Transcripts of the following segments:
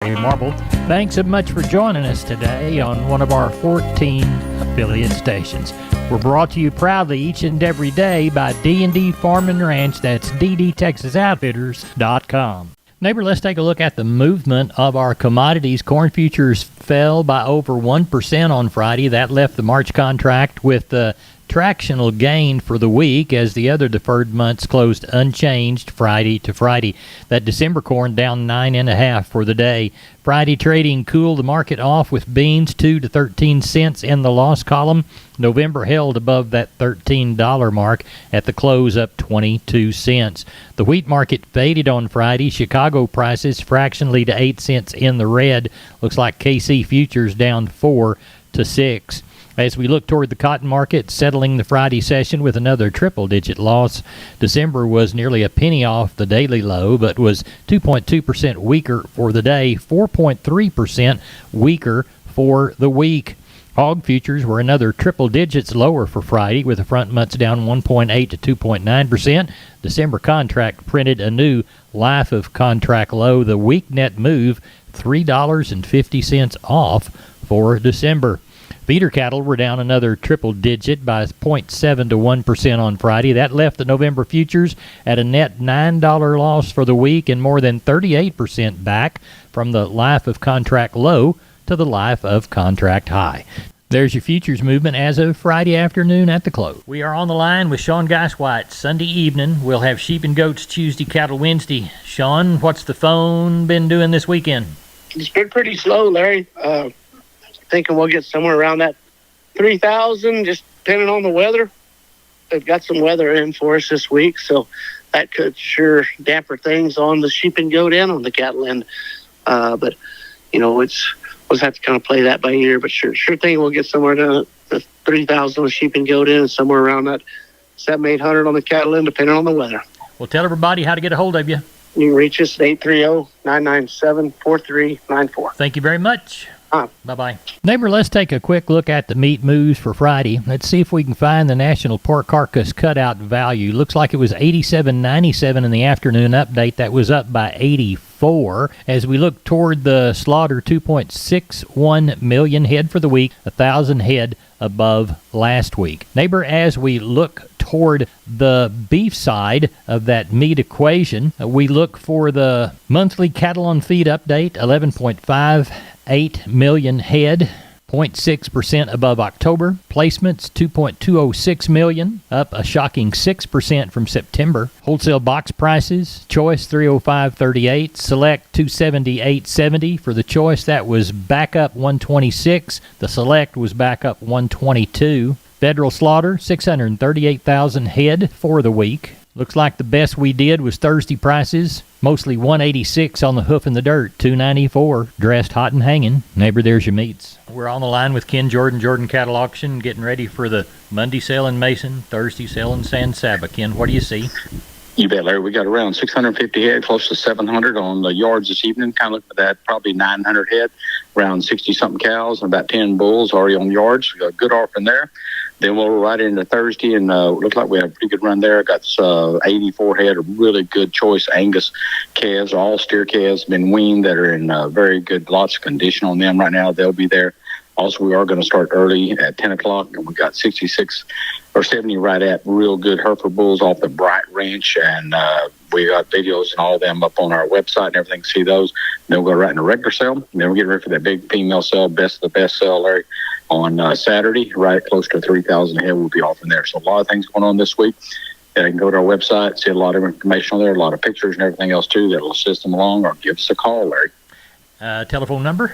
Marble. Thanks so much for joining us today on one of our 14 affiliate stations. We're brought to you proudly each and every day by D&D Farm and Ranch. That's ddtexasoutfitters.com. Neighbor, let's take a look at the movement of our commodities. Corn futures fell by over 1% on Friday. That left the March contract with the tractional gain for the week as the other deferred months closed unchanged Friday to Friday. That December corn down 9.5 for the day. Friday trading cooled the market off with beans 2 to 13 cents in the loss column. November held above that $13 mark at the close, up 22 cents. The wheat market faded on Friday. Chicago prices fractionally to 8 cents in the red. Looks like KC futures down 4 to 6. As we look toward the cotton market, settling the Friday session with another triple-digit loss. December was nearly a penny off the daily low, but was 2.2% weaker for the day, 4.3% weaker for the week. Hog futures were another triple digits lower for Friday, with the front months down 1.8 to 2.9%. December contract printed a new life of contract low. The week net move, $3.50 off for December. Feeder cattle were down another triple digit by 0.7 to 1% on Friday. That left the November futures at a net $9 loss for the week and more than 38% back from the life of contract low to the life of contract high. There's your futures movement as of Friday afternoon at the close. We are on the line with Sean Geiswhite Sunday evening. We'll have sheep and goats Tuesday, cattle Wednesday. Sean, what's the phone been doing this weekend? It's been pretty slow, Larry. Thinking we'll get somewhere around that 3,000, just depending on the weather. They've got some weather in for us this week, so that could sure damper things on the sheep and goat end, on the cattle end. But, we'll have to kind of play that by ear. But sure thing we'll get somewhere to the 3,000 on the sheep and goat end, and somewhere around that 700-800 on the cattle end, depending on the weather. Well, tell everybody how to get a hold of you. You can reach us at 830-997-4394. Thank you very much. Bye-bye. Neighbor, let's take a quick look at the meat moves for Friday. Let's see if we can find the national pork carcass cutout value. Looks like it was 87.97 in the afternoon update. That was up by 84. As we look toward the slaughter, 2.61 million head for the week, 1,000 head above last week. Neighbor, as we look toward the beef side of that meat equation, we look for the monthly cattle on feed update, 11.58 million head, 0.6% above October. Placements, 2.206 million, up a shocking 6% from September. Wholesale box prices, choice 305.38, select 278.70. For the choice, that was back up 126. The select was back up 122. Federal slaughter, 638,000 head for the week. Looks like the best we did was Thursday prices, mostly 186 on the hoof and the dirt, 294 dressed hot and hanging. Neighbor, there's your meats. We're on the line with Ken Jordan Cattle Auction, getting ready for the Monday sale in Mason, Thursday sale in San Saba. Ken, what do you see? You bet, Larry. We got around 650 head, close to 700 on the yards this evening. Kind of look at that, probably 900 head, around 60-something cows, and about 10 bulls already on yards. We got a good offer in there. Then we'll right into Thursday, and looks like we have a pretty good run there. Got 84 head of really good choice Angus calves, all steer calves, been weaned, that are in very good, lots of condition on them right now. They'll be there. Also, we are going to start early at 10 o'clock, and we got 66 or 70 right at real good Hereford bulls off the Bright Ranch, and we got videos and all of them up on our website and everything. See those. Then we'll go right into regular sale. And then we'll get ready for that big female sale, best of the best sale, Larry, on Saturday. Right close to 3,000 head will be off in there. So a lot of things going on this week. And you can go to our website, see a lot of information on there, a lot of pictures and everything else too that will assist them along, or give us a call, Larry. Telephone number?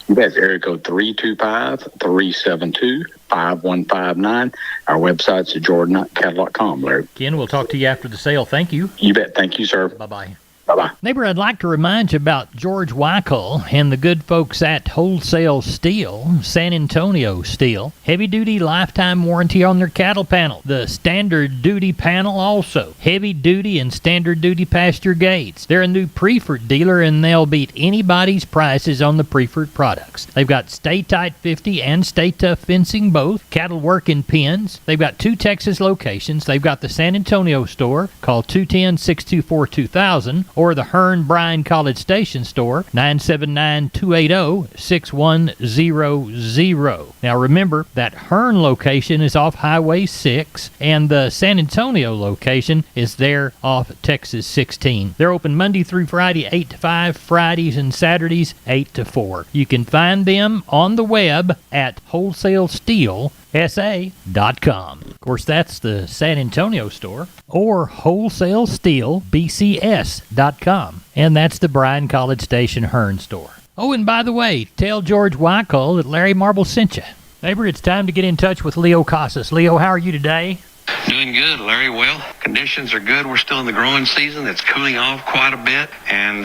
That's area code 325-372-5159. Our website's at jordancattle.com, Larry. Ken, we'll talk to you after the sale. Thank you. You bet. Thank you, sir. Bye-bye. Bye-bye. Neighbor, I'd like to remind you about George Weichel and the good folks at Wholesale Steel, San Antonio Steel. Heavy-duty lifetime warranty on their cattle panel. The standard duty panel also. Heavy-duty and standard-duty pasture gates. They're a new Preferred dealer, and they'll beat anybody's prices on the Preferred products. They've got Stay Tight 50 and Stay Tough fencing both. Cattle working pens. They've got 2 Texas locations. They've got the San Antonio store. Call 210-624-2000 or the Hearn Bryan College Station store, 979-280-6100. Now remember, that Hearn location is off Highway 6, and the San Antonio location is there off Texas 16. They're open Monday through Friday, 8 to 5, Fridays and Saturdays, 8 to 4. You can find them on the web at wholesalesteelsa.com. Of course, that's the San Antonio store, or wholesalesteelbcs.com. And that's the Bryan College Station Hearn store. Oh, and by the way, tell George Weichel that Larry Marble sent you. Neighbor, it's time to get in touch with Leo Casas. Leo, how are you today? Doing good, Larry. Well, conditions are good. We're still in the growing season. It's cooling off quite a bit, and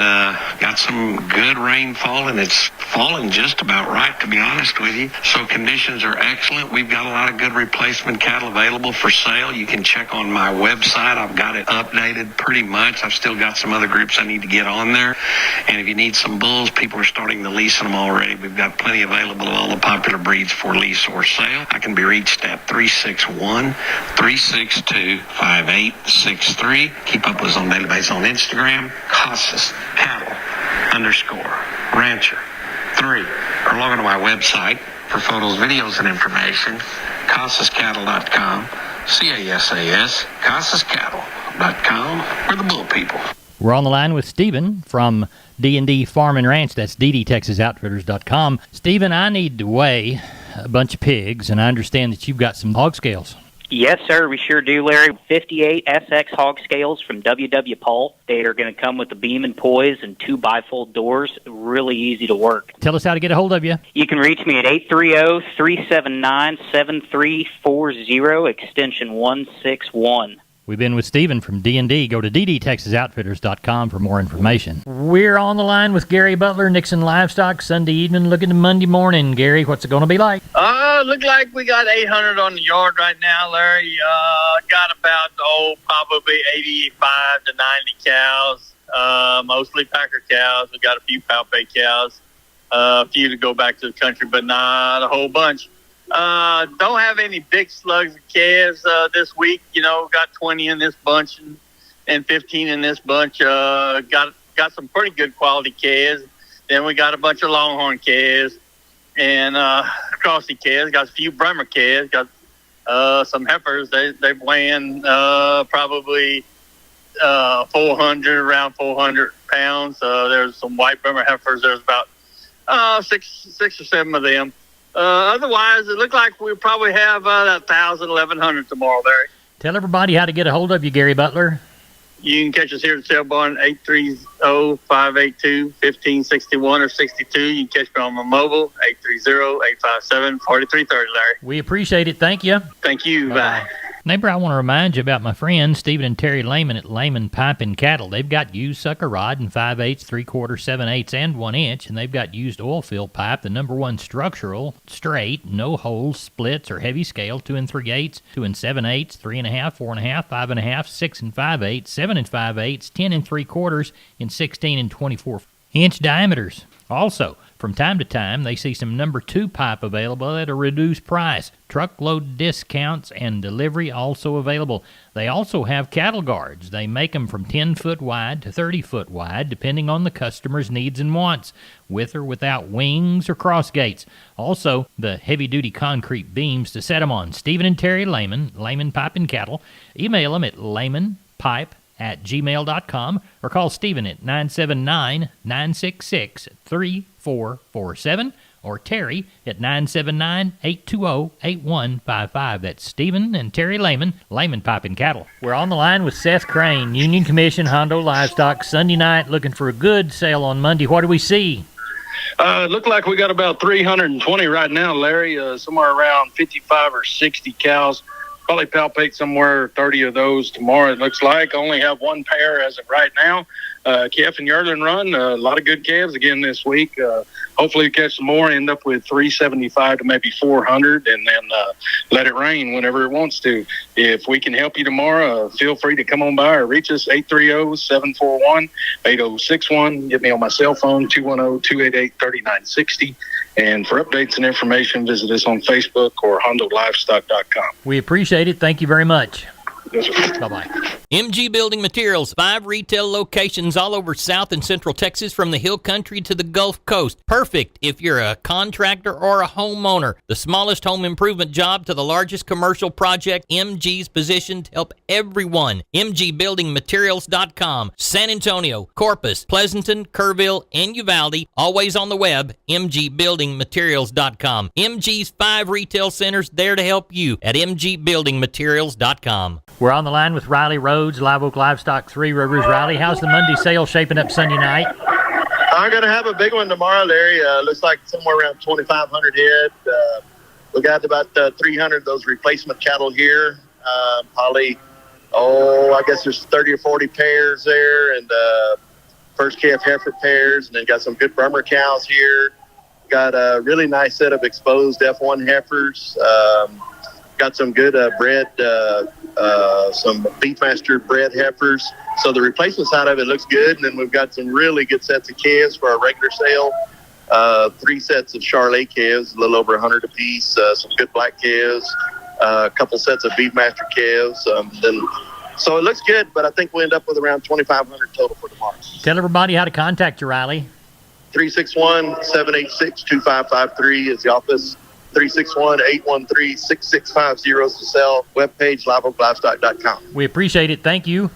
got some good rainfall, and it's falling just about right, to be honest with you. So conditions are excellent. We've got a lot of good replacement cattle available for sale. You can check on my website. I've got it updated pretty much. I've still got some other groups I need to get on there. And if you need some bulls, people are starting to lease them already. We've got plenty available of all the popular breeds for lease or sale. I can be reached at 361-362-5863. Keep up with us on daily basis on Instagram, Casas Cattle _Rancher 3. Or log on to my website for photos, videos, and information, CasasCattle.com, CASAS, CasasCattle.com. We're the bull people. We're on the line with Stephen from D&D Farm and Ranch. That's ddtexasoutfitters.com. Stephen, I need to weigh a bunch of pigs, and I understand that you've got some hog scales. Yes, sir, we sure do, Larry. 58 SX hog scales from W.W. Paul. They are going to come with a beam and poise and 2 bifold doors. Really easy to work. Tell us how to get a hold of you. You can reach me at 830-379-7340, extension 161. We've been with Stephen from D&D. Go to ddtexasoutfitters.com for more information. We're on the line with Gary Butler, Nixon Livestock, Sunday evening, looking to Monday morning. Gary, what's it going to be like? Look like we got 800 on the yard right now, Larry. Got about, probably 85 to 90 cows, mostly packer cows. We got a few palpate cows, a few to go back to the country, but not a whole bunch. Don't have any big slugs of calves this week. Got 20 in this bunch and 15 in this bunch. Got some pretty good quality calves. Then we got a bunch of longhorn calves and crossy calves. Got a few Bremer calves. Got some heifers. They're weighing probably 400, around 400 pounds. There's some white Bremer heifers. There's about six or seven of them. Otherwise, it looked like we probably have 1,000, 1,100 tomorrow, Larry. Tell everybody how to get a hold of you, Gary Butler. You can catch us here at the sale barn, 830-582-1561 or 62. You can catch me on my mobile, 830-857-4330, Larry. We appreciate it. Thank you. Thank you. Bye. Neighbor, I want to remind you about my friends Stephen and Terry Lehman at Lehman Pipe and Cattle. They've got used sucker rod in 5/8, 3/4, 7/8, and 1 inch, and they've got used oil fill pipe, the #1 structural, straight, no holes, splits, or heavy scale, 2 3/8, 2 7/8, 3.5, 4.5, 5.5, 6 5/8, 7 5/8, 10 3/4, and 16 and 24 inch diameters. Also, from time to time, they see some #2 pipe available at a reduced price. Truckload discounts and delivery also available. They also have cattle guards. They make them from 10-foot wide to 30-foot wide, depending on the customer's needs and wants, with or without wings or cross gates. Also, the heavy-duty concrete beams to set them on. Stephen and Terry Lehman, Lehman Pipe and Cattle. Email them at lehmanpipe@gmail.com or call Stephen at 979-966-3447 or Terry at 979-820-8155. That's Stephen and Terry Lehman, Lehman Pipe and Cattle. We're on the line with Seth Crane, Union Commission, Hondo Livestock, Sunday night, looking for a good sale on Monday. What do we see? It looked like we got about 320 right now, Larry, somewhere around 55 or 60 cows. Probably palpate somewhere 30 of those tomorrow, it looks like. Only have one pair as of right now. Calf and yearling run, a lot of good calves again this week. Hopefully we catch some more, end up with 375 to maybe 400, and then let it rain whenever it wants to. If we can help you tomorrow, feel free to come on by or reach us, 830-741-8061. Get me on my cell phone, 210-288-3960. And for updates and information, visit us on Facebook or HondoLivestock.com. We appreciate it. Thank you very much. Yes, sir. Bye-bye. MG Building Materials, 5 retail locations all over South and Central Texas from the Hill Country to the Gulf Coast. Perfect if you're a contractor or a homeowner. The smallest home improvement job to the largest commercial project, MG's positioned to help everyone. MGBuildingMaterials.com. San Antonio, Corpus, Pleasanton, Kerrville, and Uvalde. Always on the web, MGBuildingMaterials.com. MG's 5 retail centers there to help you at MGBuildingMaterials.com. We're on the line with Riley Rhodes, Live Oak Livestock, Three Rivers. Riley, how's the Monday sale shaping up Sunday night? I'm going to have a big one tomorrow, Larry. Looks like somewhere around 2,500 head. We got about 300 of those replacement cattle here. Probably, I guess there's 30 or 40 pairs there, and first calf heifer pairs, and then got some good Bremer cows here. Got a really nice set of exposed F1 heifers. Got some good bred, some Beefmaster bred heifers. So the replacement side of it looks good. And then we've got some really good sets of calves for our regular sale. 3 sets of Charolais calves, a little over 100 apiece. Some good black calves, a couple sets of Beefmaster calves. So it looks good, but I think we end up with around 2,500 total for tomorrow. Tell everybody how to contact you, Riley. 361-786-2553 is the office. 361-813-6650 is the cell. Webpage, liveoaklivestock.com. We appreciate it. Thank you.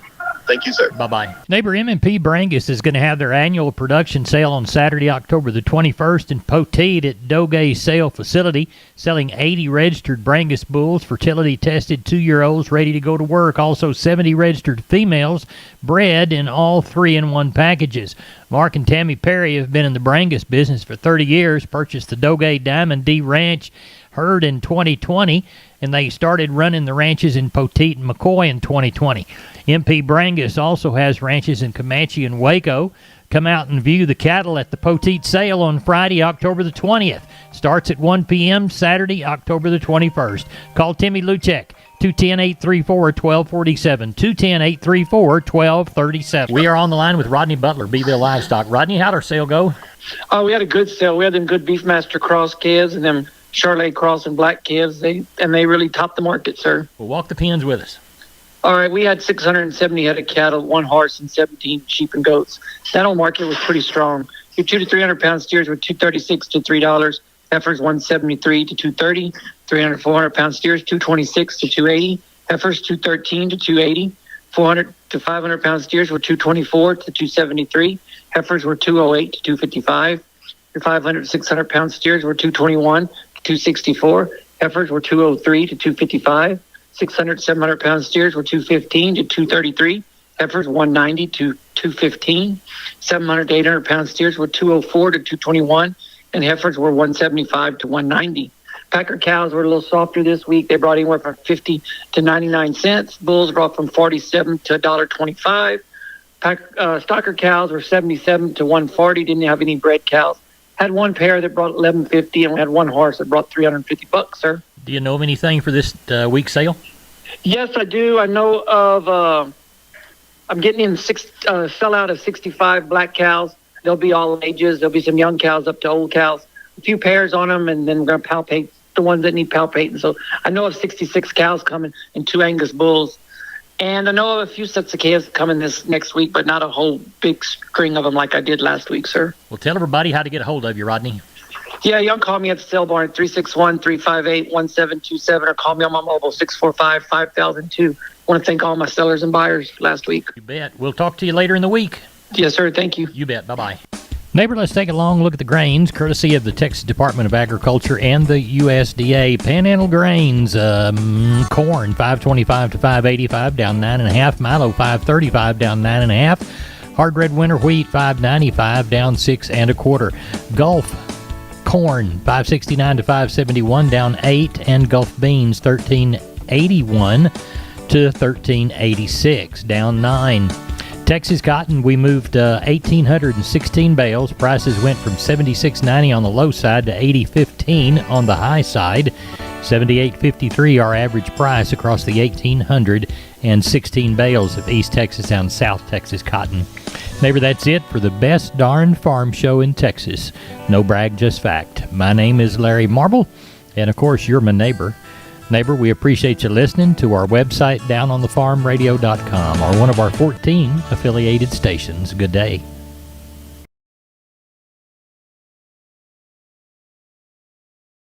Thank you, sir. Bye-bye. Neighbor M&P Brangus is going to have their annual production sale on Saturday, October the 21st in Poteet at Dogay's sale facility, selling 80 registered Brangus bulls, fertility-tested 2-year-olds ready to go to work. Also 70 registered females bred in all 3-in-1 packages. Mark and Tammy Perry have been in the Brangus business for 30 years, purchased the Dogay Diamond D Ranch herd in 2020, and they started running the ranches in Poteet and McCoy in 2020. MP Brangus also has ranches in Comanche and Waco. Come out and view the cattle at the Poteet sale on Friday, October the 20th. Starts at 1 p.m. Saturday, October the 21st. Call Timmy Luchek, 210-834-1247, 210-834-1237. We are on the line with Rodney Butler, Beeville Livestock. Rodney, how'd our sale go? Oh, we had a good sale. We had them good Beefmaster cross calves and them Charolais cross and black calves. They really topped the market, sir. Well, walk the pens with us. All right, we had 670 head of cattle, 1 horse, and 17 sheep and goats. That whole market was pretty strong. Your 200 to 300 pound steers were $236 to $3. Heifers $173 to $230. 300 to 400 pound steers $226 to $280. Heifers $213 to $280. 400 to 500 pound steers were $224 to $273. Heifers were $208 to $255. Your 500 to 600 pound steers were $221 to $264. Heifers were $203 to $255. 600 700 pound steers were $215 to $233. Heifers $190 to $215. 700 to 800 pound steers were $204 to $221, and heifers were $175 to $190. Packer cows were a little softer this week. They brought anywhere from 50 to 99 cents. Bulls brought from 47 to $1.25. Stocker cows were 77 to 140. Didn't have any bred cows. Had one pair that brought $11.50, and we had one horse that brought $350, sir. Do you know of anything for this week's sale? Yes, I do. I know of. I'm getting in sellout of 65 black cows. They'll be all ages. There'll be some young cows up to old cows. A few pairs on them, and then we're going to palpate the ones that need palpating. So I know of 66 cows coming and 2 Angus bulls. And I know of a few sets of calves coming this next week, but not a whole big string of them like I did last week, sir. Well, tell everybody how to get a hold of you, Rodney. Yeah, you can call me at the sale barn at 361-358-1727 or call me on my mobile 645-5002. I want to thank all my sellers and buyers last week. You bet. We'll talk to you later in the week. Yes, sir. Thank you. You bet. Bye-bye. Neighbor, let's take a long look at the grains, courtesy of the Texas Department of Agriculture and the USDA. Panhandle grains, corn, $5.25 to $5.85, down 9.5. Milo, $5.35, down 9.5. Hard red winter wheat, $5.95, down 6 1/4. Gulf corn, $5.69 to $5.71, down 8, and Gulf beans, $13.81 to $13.86, down 9. Texas cotton, we moved 1,816 bales. Prices went from $76.90 on the low side to $80.15 on the high side. $78.53 our average price across the 1,816 bales of East Texas and South Texas cotton. Neighbor, that's it for the best darn farm show in Texas. No brag, just fact. My name is Larry Marble, and of course, you're my neighbor. Neighbor, we appreciate you listening to our website, downonthefarmradio.com, or one of our 14 affiliated stations. Good day.